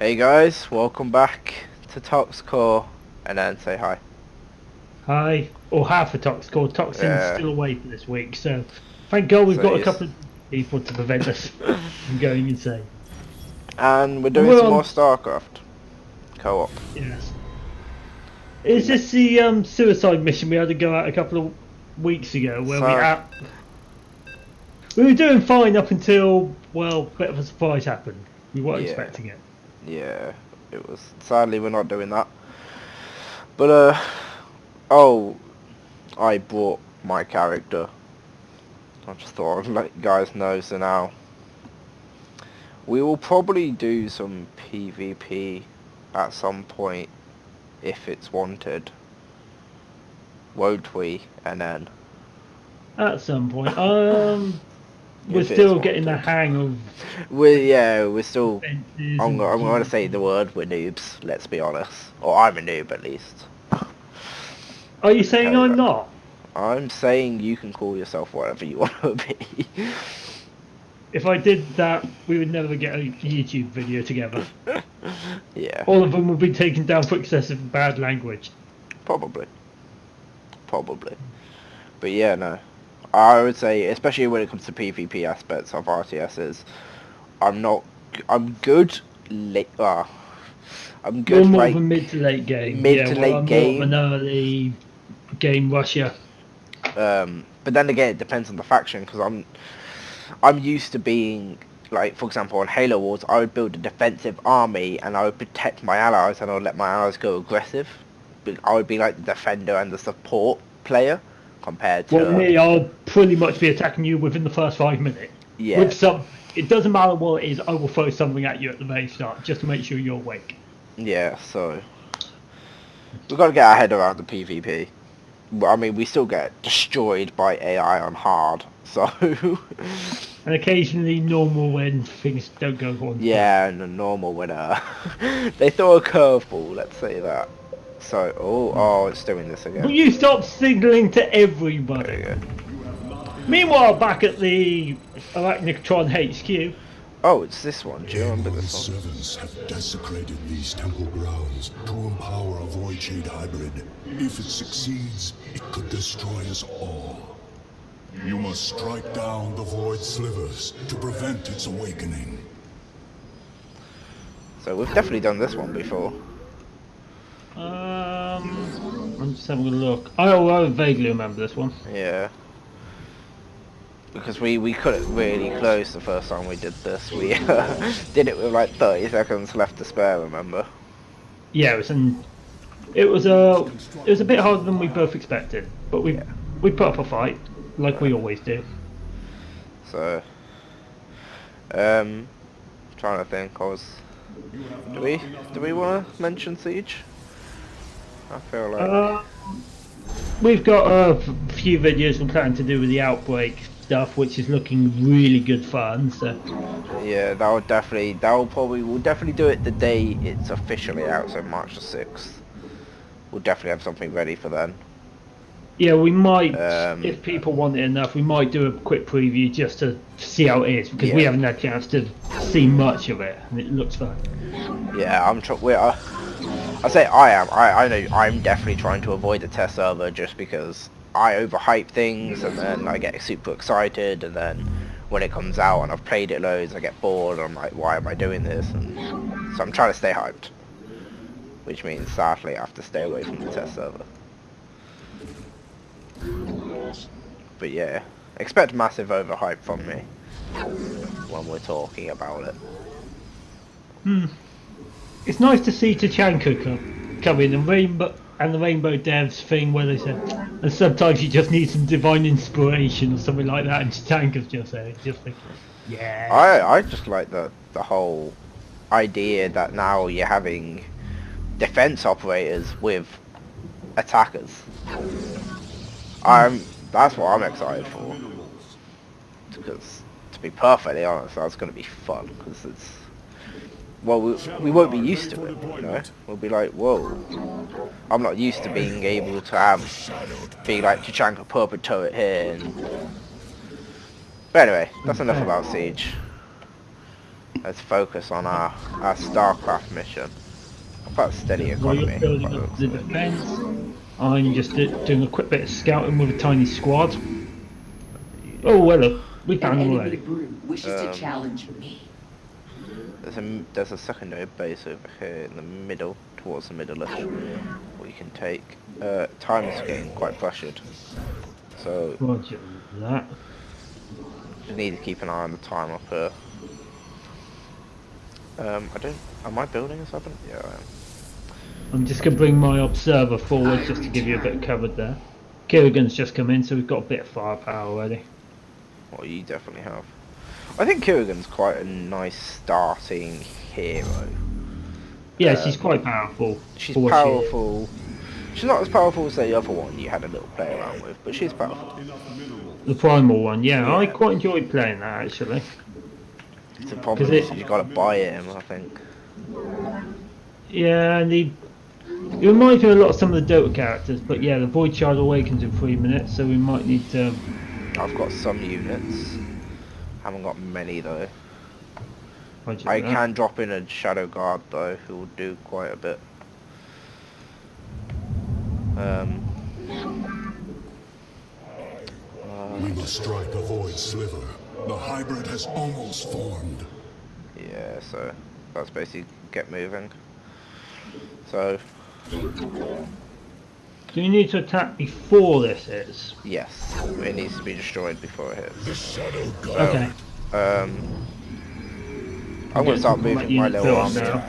Hey guys, welcome back to Toxcore, and then say hi. Hi, or half a Toxcore. Toxin's Yeah. still away for this week, so thank God we've So got a yes. couple of people to prevent us from going insane. And we're And doing we're some more on. StarCraft co-op. Yes. We Is ma- this the suicide mission we had to go out a couple of weeks ago, where so we were doing fine up until, well, a bit of a surprise happened. We weren't yeah, expecting it. yeah, it was. Sadly, we're not doing that. But oh, I brought my character. I just thought I'd let you guys know. So now we will probably do some PvP at some point if it's wanted, won't we? And then At some point, we're if it's still getting the wanted. hang of We're still. defenses I'm and going to say the word. We're noobs. Let's be honest. Or I'm a noob at least. Are you Let me saying tell you I'm that. not? I'm saying you can call yourself whatever you want to be. If I did that, we would never get a YouTube video together. Yeah, All of them would be taken down for excessive bad language. probably. But yeah, no. I would say, especially when it comes to PvP aspects of RTSs, I'm not. I'm good. Late. I'm You're good. more of Like a mid to late game. mid Yeah, to well, late I'm more of an game. early game rusher. But then again, it depends on the faction because I'm used to being like, for example, on Halo Wars, I would build a defensive army and I would protect my allies and I would let my allies go aggressive. But I would be like the defender and the support player compared Well, to me, I'll pretty much be attacking you within the first 5 minutes. yeah, With some, it doesn't matter what it is, I will throw something at you at the very start, just to make sure you're awake. yeah. So we've got to get our head around the PvP. I mean, we still get destroyed by AI on hard, so And occasionally normal when things don't go on to plan. yeah, and a normal winner. They throw a curveball, let's say that. So, oh, it's doing this Will again. you stop signaling to There everybody? we go. Meanwhile, back at the Arachnitron HQ, Oh, it's this one. Do you remember Alien this one? servants have desecrated these temple grounds to empower a void shade hybrid. If it succeeds, it could destroy us all. You must strike down the void slivers to prevent its awakening. So we've definitely done this one before. I'm just having a look. I vaguely remember this one. Yeah. Because we cut it really close the first time we did this. We did it with like 30 seconds left to spare, remember? Yeah, it was a bit harder than we both expected, but we put up a fight like we always do. So, trying to think. Do we want to mention Siege? I feel like We've got a few videos we plan to do with the outbreak stuff, which is looking really good fun. So yeah, we'll definitely do it the day it's officially out, so March the 6th. We'll definitely have something ready for then. yeah, we might, Um, if people want it enough, we might do a quick preview just to see how it is because we Yeah. haven't had a chance to see much of it, and it looks fun. Yeah, I say I am. I know I'm definitely trying to avoid the test server just because I overhype things and then I get super excited and then when it comes out and I've played it loads I get bored and I'm like, why am I doing this? And so I'm trying to stay hyped. Which means sadly I have to stay away from the test server. But yeah, expect massive overhype from me when we're talking about it. It's nice to see Tachanka come in and the Rainbow Devs thing where they said, and sometimes you just need some divine inspiration or something like that, and Tachanka's just there, just thinking, yeah. I just like the whole idea that now you're having defense operators with attackers. That's what I'm excited for. Because to be perfectly honest, that's going to be fun because it's we won't be used to it, you know. We'll be like, whoa. I'm not used to being able to be like Tachanka purple turret here. But anyway, that's enough about Siege. let's focus on our StarCraft mission. About steady While economy. you're building up the defence, I'm just doing a quick bit of scouting with a tiny squad. Oh, well, look, we found them already. Wishes to challenge me. There's a secondary base over here in the middle, towards the middle-ish, we can take. Time is getting quite pressured, so Roger that. we need to keep an eye on the time up here. Am I building or something? Yeah, I am. I'm just going to bring my observer forward just to give you a bit of cover there. Kirigan's just come in, so we've got a bit of firepower already. Well, you definitely have. I think Kirigan's quite a nice starting hero. Yeah, she's quite powerful. She's for what powerful. She's not as powerful as the other one you had a little play around with, but she's powerful. The primal one, yeah, I quite enjoyed playing that actually. The problem is you got to buy him, I think. Yeah, and he reminds me a lot of some of the Dota characters, but yeah, the Void Child awakens in 3 minutes, so we might need to... I've got some units. Haven't got many though. Roger I that. can drop in a Shadow Guard though, who will do quite a bit. We must strike a void sliver. The hybrid has almost formed. Yeah, so that's basically get moving. So Do you need to attack before this hits? yes, it needs to be destroyed before it hits. The Shadow God. Okay. I'm gonna start moving my little army. now.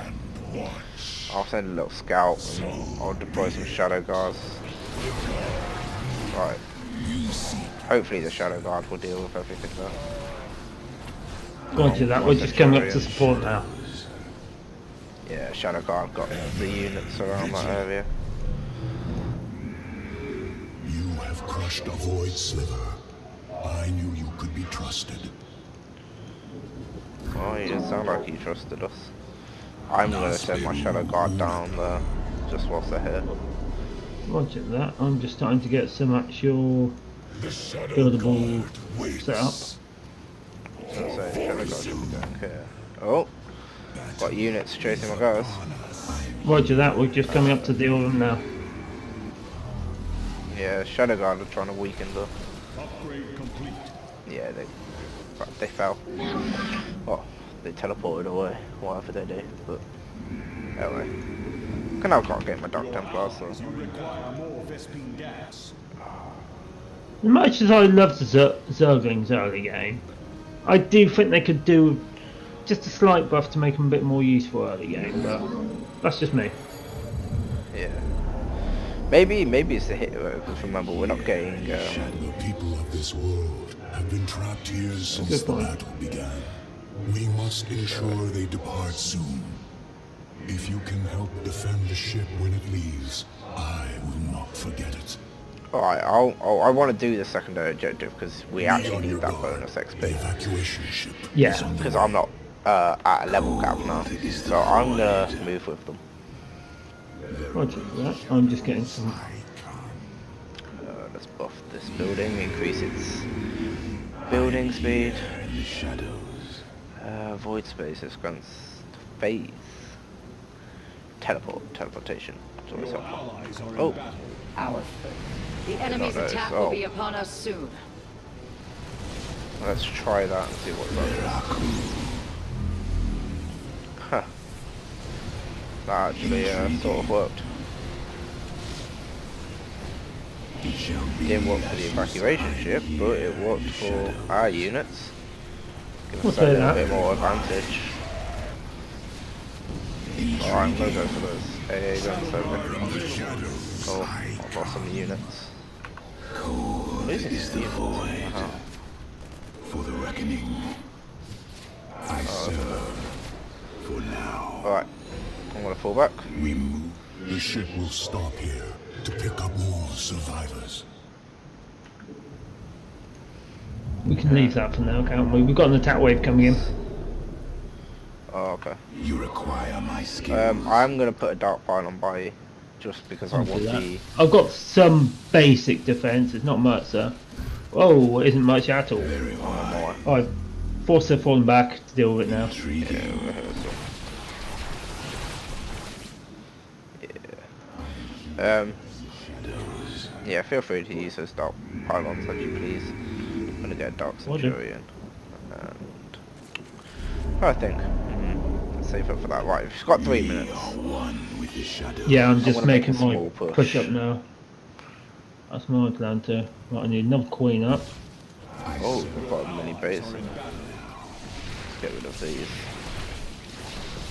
I'll send a little scout and I'll deploy some Shadow Guards. Right. Hopefully the Shadow Guard will deal with everything though. Roger that, we're just coming up to support now. Yeah, Shadow Guard got the units around that area. You have crushed a void sliver. I knew you could be trusted. Oh, you didn't sound like you trusted us. I'm gonna send my Shadow Guard down there, just whilst they're here. Roger that, I'm just starting to get some actual The Shadow buildable God waits. setup. So Shadow Guard should be down here. Oh, got units chasing my guys. Roger that, we're just coming up to deal with them now. Yeah, Shadow Guard are trying to weaken the... Upgrade complete. Yeah, they fell. Well, they teleported away, whatever they do, but... Anyway. I can't get my Dark Templar, so... You require more Vespine gas. As much as I love the Zerglings early game, I do think they could do just a slight buff to make them a bit more useful early game, but that's just me. Yeah. Maybe it's the hero, because remember, we're not getting... The people of this world have been trapped here since Good the point. battle began. We must ensure they depart soon. If you can help defend the ship when it leaves, I will not forget it. Alright, I want to do the secondary objective, because we Be actually on need your that guard. bonus The XP. evacuation ship Yeah. is on the Because way. I'm not at a level cap now, so I'm gonna move with them. Roger that, I'm just getting some... Let's buff this building, increase its building speed. In the shadows. Void spaces grants phase. Teleportation. It's always helpful. Allies are in Oh. battle. Our The enemy's those. attack Oh. will be upon us soon. Let's try that and see what that is. Huh. That actually sort of worked. Didn't work for the evacuation ship, but it worked for our units. Give us We'll a say little that. bit more advantage. Alright, I'm gonna go for those AA guns over. The shadows. Oh, I've lost some units. Losing some units. Uh-huh. For the reckoning. I serve. For now. Alright, I'm gonna fall back. We move. The ship will stop here to pick up more survivors. We can leave that for now, can't we? We've got an attack wave coming in. Oh, okay. You require my skill. I'm gonna put a dark pylon by you, just because I I'll do want that. the... I've got some basic defence, it's not much, sir. Oh, it isn't much at all. Very well. more. Oh, Force have fallen back to deal with it now. Yeah, feel free to use those dark pylons as you please. I'm gonna get a Dark Centurion. And I think let's save up for that. Right, we've got 3 minutes. Yeah, I'm just gonna make making a my small push up now. That's my plan too. Right, I need another queen up. Oh, we've got a mini base. Let's get rid of these.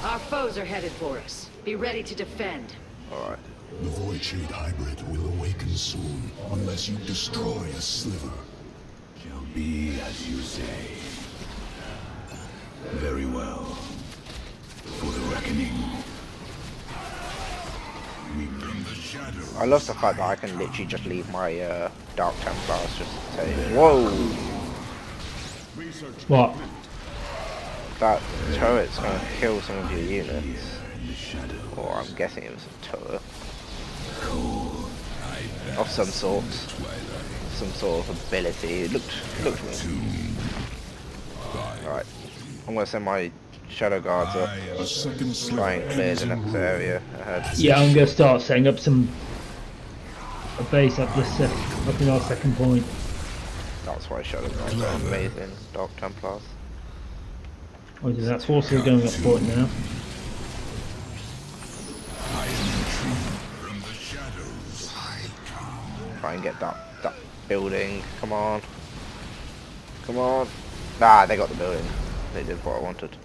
Our foes are headed for us. Be ready to defend. Alright. The Void Shade hybrid will awaken soon, unless you destroy a sliver. Shall be as you say. Very well. For the reckoning. We bring the shadow. I love the fact that I can literally just leave my Dark Templars just say, whoa! What? That turret's gonna kill some of your units. Or I'm guessing it was a turret. Of some sort. Some sort of ability. It looked me. Alright. I'm gonna send my Shadow Guards up. A second Try and clear the next area ahead. Yeah, I'm gonna start setting up a base up up in our second point. That's why Shadow Guards are amazing. Dark Templars. Oh, is that force are going up for it now? Try and get that building. Come on. Come on. Ah, they got the building. They did what I wanted.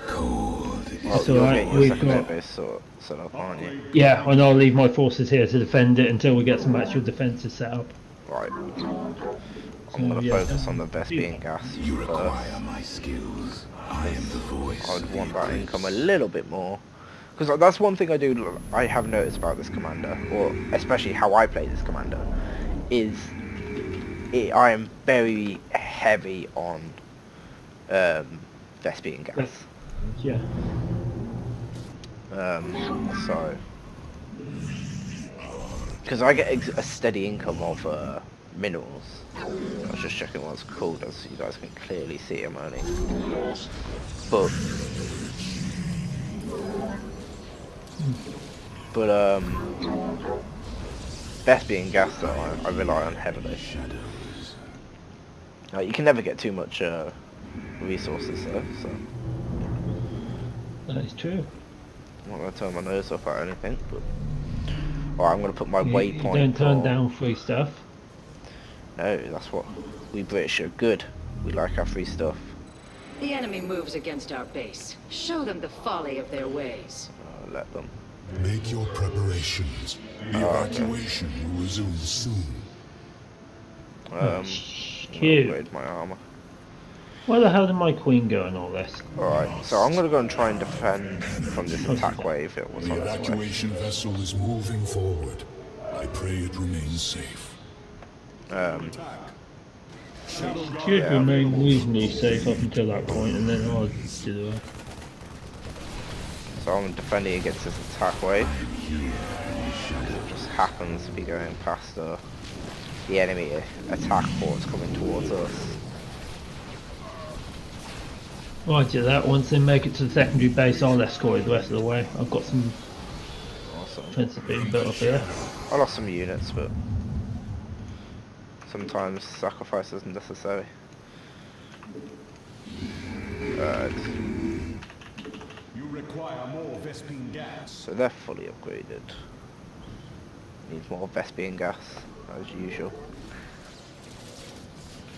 That's You're alright, getting your we've secondary got... base set up, aren't you? Yeah, and I'll leave my forces here to defend it until we get some actual defences set up. Right. I'm gonna focus on the Vespian gas You first. require my skills. I am the voice. I would want that income a little bit more. Because that's one thing I have noticed about this commander, or especially how I play this commander, is I am very heavy on Vespian gas. Yeah. So, because I get a steady income of minerals. I was just checking what it's called, as you guys can clearly see I'm earning. But Vespian gas though, I rely on heavily. You can never get too much resources though, so That is true. I'm not going to turn my nose up at anything, but alright, I'm going to put my You waypoint. don't turn down free stuff. No, that's what we British are good. We like our free stuff. The enemy moves against our base. Show them the folly of their ways. Let them. Make your preparations. The evacuation will resume soon. Cute. Upgrade my armor. Where the hell did my queen go and all this? Alright, so I'm going to go and try and defend from this attack wave. It was The on its way. evacuation vessel is moving forward. I pray it remains safe. Should remain reasonably safe up until that point, and then I'll do the rest. So I'm defending against this attack wave. It just happens to be going past the enemy attack force coming towards us. Right, do that. Once they make it to the secondary base, I'll escort it the rest of the way. I've got some Awesome. defences being built up here. I lost some units, but sometimes sacrifice isn't necessary. You require more Vespine gas. So they're fully upgraded. Need more Vespian gas, as usual.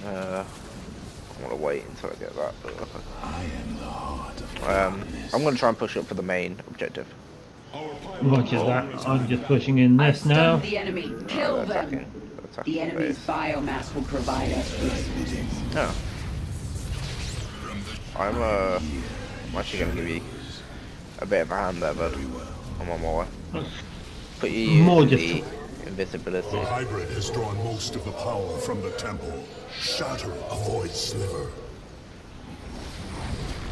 I want to wait until I get that. But I am the heart of I'm going to try and push up for the main objective. Roger that. I'm just pushing in this now. Stun the enemy. Kill They're them. attacking. They're attacking The enemy's base. biomass will provide us with Oh. I'm actually going to give you a bit of a hand there, bud. I'm on my way. Put you More in just- the invisibility. The hybrid has drawn most of the power from the temple. Shatter a void sliver.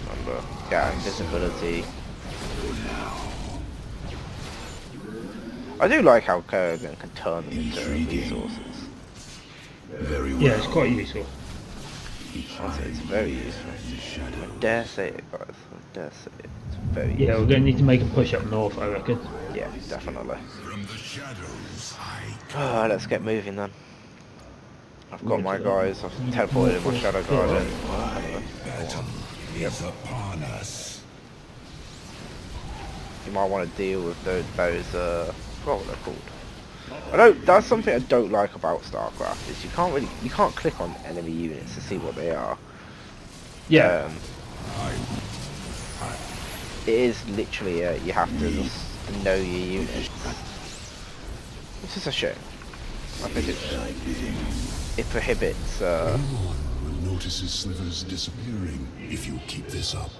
Remember, get invisibility. I do like how Kerrigan can turn them into resources. very well. Yeah, it's quite useful. Honestly, it's very useful. I dare say it, guys. I dare say it. It's very Yeah, useful. we're going to need to make a push up north, I reckon. Yeah, definitely. From the shadows, Let's get moving then. I've got my Roger that. guys. I've teleported in my shadow garden. battle is upon us. You might want to deal with those I forgot what they're called. That's something I don't like about StarCraft is you can't click on enemy units to see what they are. Yeah. It is literally you have to just know your units. Which is a shame. I think it prohibits Everyone will notice his slivers disappearing if you keep this up.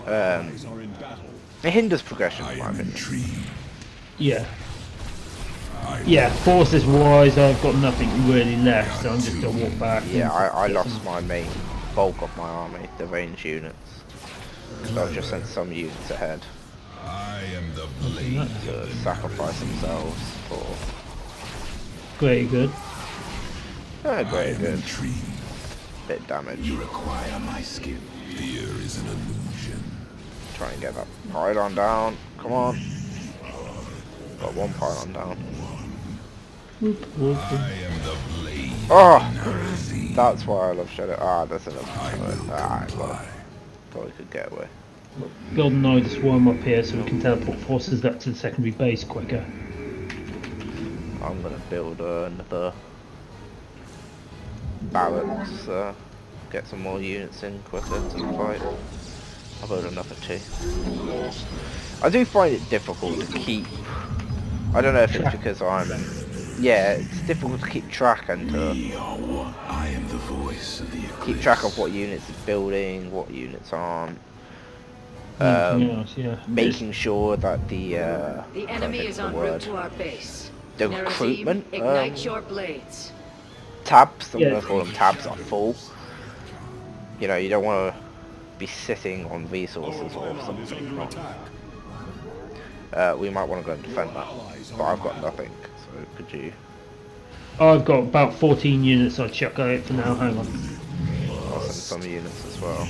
Allies are in battle. it hinders progression I in my am opinion. intrigued. Yeah. Yeah, forces wise, I've got nothing really left, so I'm just going to walk back. Yeah, and I get lost some- my main bulk of my army, the ranged units. So I've just sent some units ahead I am the blade. to sacrifice themselves for Very good. I great am good intrigued. bit damage. You require my skill. Fear is an illusion. Try and get that pylon down. Come on. Got one pylon down. I am the blade. Oh! That's why I love Shadow. There's another I will turret. comply. Thought we could get away. Golden Eye to swarm up here so we can teleport forces up to the secondary base quicker. I'm gonna build another barracks, get some more units in quicker to the fight. I'll build another 2. I do find it difficult to keep. I don't know if it's because yeah, it's difficult to keep track and to I am the voice of the eclipse. keep track of what units is building, what units aren't. Anything else, yeah. Making sure that the The enemy is en route to our base. The Nerazim, recruitment, ignite your blades. tabs, I'm Yeah. gonna call them tabs, are full. You know, you don't want to be sitting on resources or Ally is under something. attack. We might want to go and defend that, but I've got nothing. So could you? I've got about 14 units I'll chuck out for now, hang on. I'll send some units as well.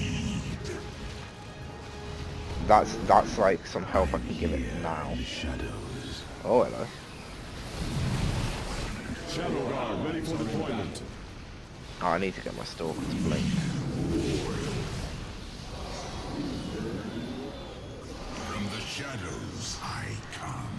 That's like some help I can give it now. Shadows. Oh hello. Shadow Guard ready for deployment. Oh, I need to get my stalker to blink. From the shadows I come.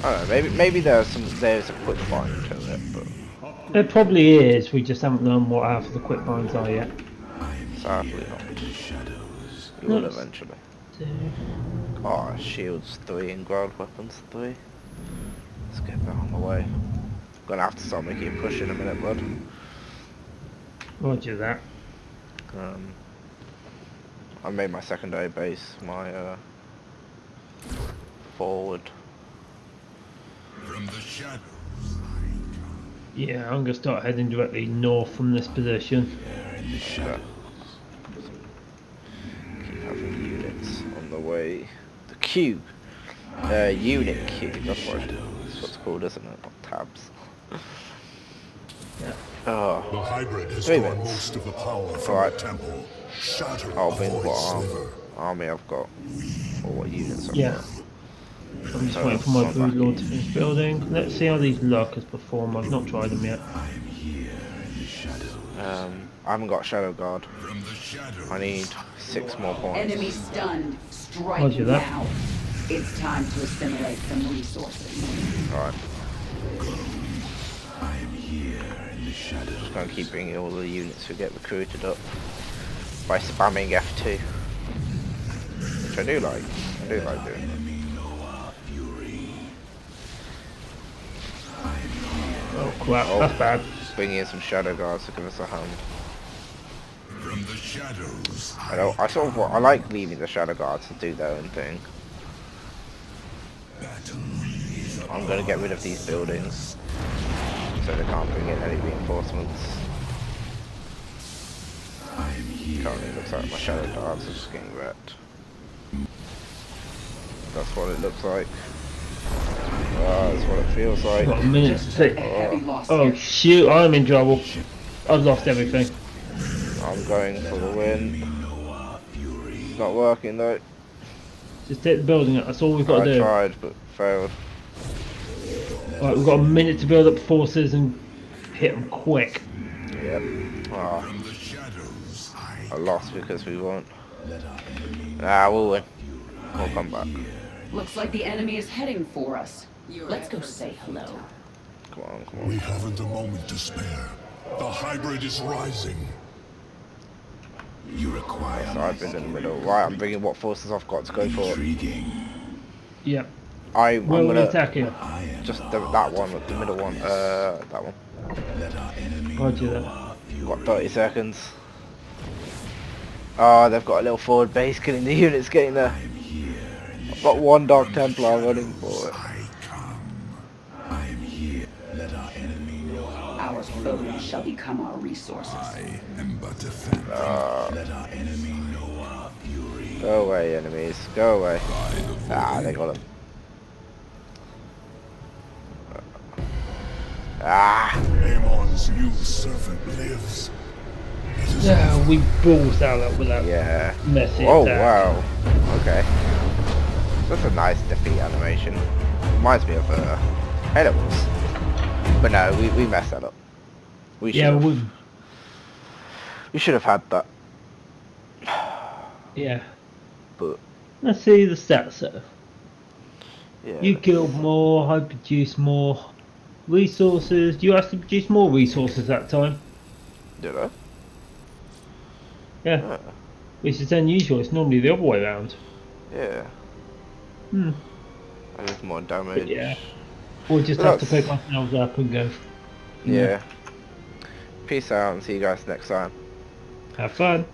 I don't know. Maybe there's a quick find to it, but It probably is, we just haven't known what half of the quick binds are yet. sadly not. In the shadows. We will Nice. eventually. Oh, shields 3 and ground weapons 3. Let's get that on the way. Gonna have to start making a push in a minute, bud. Roger that. I made my secondary base my forward. From the shadows. Yeah, I'm going to start heading directly north from this position. In the shadows. Keep having units on the way. The cube. Unit cube. That's what it's called, isn't it? Not tabs. Yeah. Oh, The hybrid has 3 drawn minutes. most of the power from Alright. the temple. Shatter I'll a bring void what sliver. army I've got. Or what units I've Yeah. got. I'm just So waiting for my it's not brood lord to finish building. Let's see how these look as perform. I've not tried them yet. I am here in the shadows. I haven't got Shadow Guard. From the shadows. I need 6 more points. Enemy stunned. Strike Roger that. now. It's time to assimilate some resources. Alright, I am here in the shadows. just gonna keep bringing all the units who get recruited up by spamming F2. Which I do like. I do like doing. Enemy Noah fury. Oh crap, that's bad. Bringing in some Shadow Guards to give us a hand. From the shadows. I like leaving the Shadow Guards to do their own thing. Battle is I'm gonna get rid of these buildings so they can't bring in any reinforcements. I am here. Currently looks like my Shadow Guards are just getting wrecked. That's what it looks like. That's what it feels like. Got a minute to see. Heavy loss Oh here. shoot, I'm in trouble. I've lost everything. I'm going for the win. It's not working though. Just take the building up, that's all we've got I to do. tried but failed. Right, we've got a minute to build up forces and hit them quick. Yep. Oh, From the shadows, I lost because we won. Nah, we'll win. We'll come back. Looks like the enemy is heading for us. Let's go say hello. Come on, come we on. haven't a moment to spare. The hybrid is rising. You require So I've been in the middle. Right, I'm bringing what forces I've got to go for. intriguing. Yep. I'm Where are we gonna attacking? just that one, the middle one. That one. Roger that. Got 30 seconds. Oh, they've got a little forward base killing the units getting there. I've got one Dark Templar running for it. I am here. Let our enemy know Our foes shall become our resources. I am but a phantom. Let our enemy know our fury. Go away, enemies. Go away. Ah, they got him. Ah, Amon's new servant lives. Yeah, we balls that up with that yeah. messy Oh, attack. wow. Okay. That's a nice defeat animation. Reminds me of Edibles. But no, we messed that up. We should Yeah, have. We should have had that. yeah. But Let's see the stats though. yeah. You killed more, I produced more resources. Do you actually produce more resources that time? Did I? Yeah. Which is unusual, it's normally the other way around. Yeah. Hmm. I did more damage. But yeah. We'll just But have to that's- pick ourselves up and go. Yeah. Peace out and see you guys next time. Have fun.